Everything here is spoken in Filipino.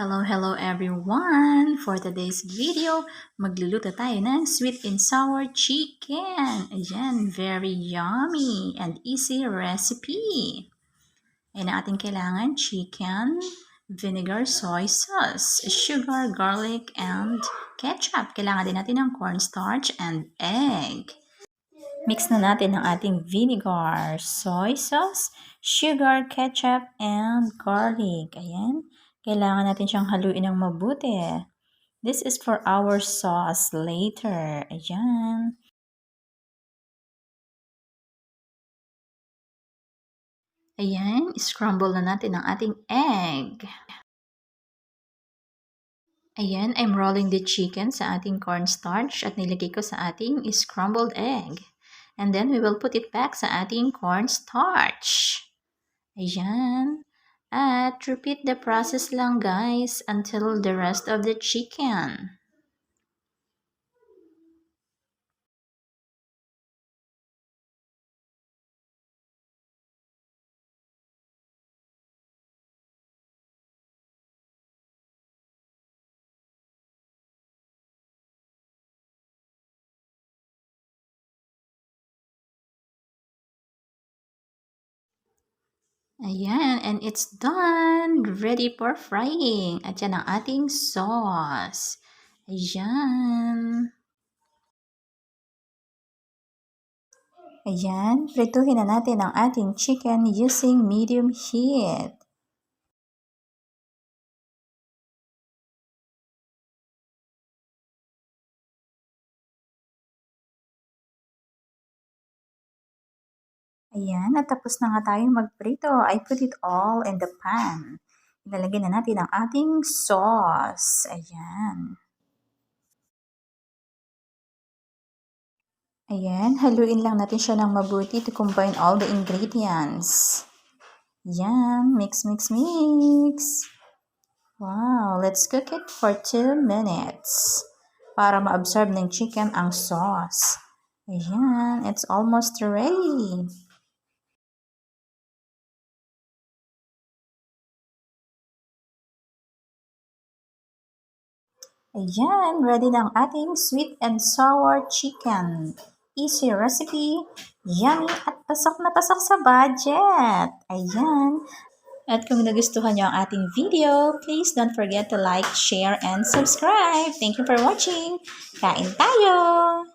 Hello everyone! For today's video, magluluto tayo ng sweet and sour chicken. Ayan, very yummy and easy recipe. Ayan ang ating kailangan, chicken, vinegar, soy sauce, sugar, garlic, and ketchup. Kailangan din natin ng cornstarch and egg. Mix na natin ang ating vinegar, soy sauce, sugar, ketchup, and garlic. Ayan. Kailangan natin siyang haluin ng mabuti. This is for our sauce later. Ayan. Ayan, scramble na natin ang ating egg. Ayan, I'm rolling the chicken sa ating cornstarch at nilagay ko sa ating scrambled egg. And then we will put it back sa ating cornstarch. Ayan. At repeat the process lang guys until the rest of the chicken. Ayan, and it's done. Ready for frying. At yan ang ating sauce. Ayan. Ayan, prituhin na natin ang ating chicken using medium heat. Ayan, at tapos na nga tayong magprito. I put it all in the pan. Ilalagay na natin ang ating sauce. Ayan. Ayan, haluin lang natin siya ng mabuti to combine all the ingredients. Ayan, mix, mix, mix. Wow, let's cook it for 2 minutes para ma-absorb ng chicken ang sauce. Ayan, it's almost ready. Ayan, ready na ang ating sweet and sour chicken. Easy recipe, yummy at pasok na pasok sa budget. Ayan. At kung nagustuhan nyo ang ating video, please don't forget to like, share, and subscribe. Thank you for watching. Kain tayo!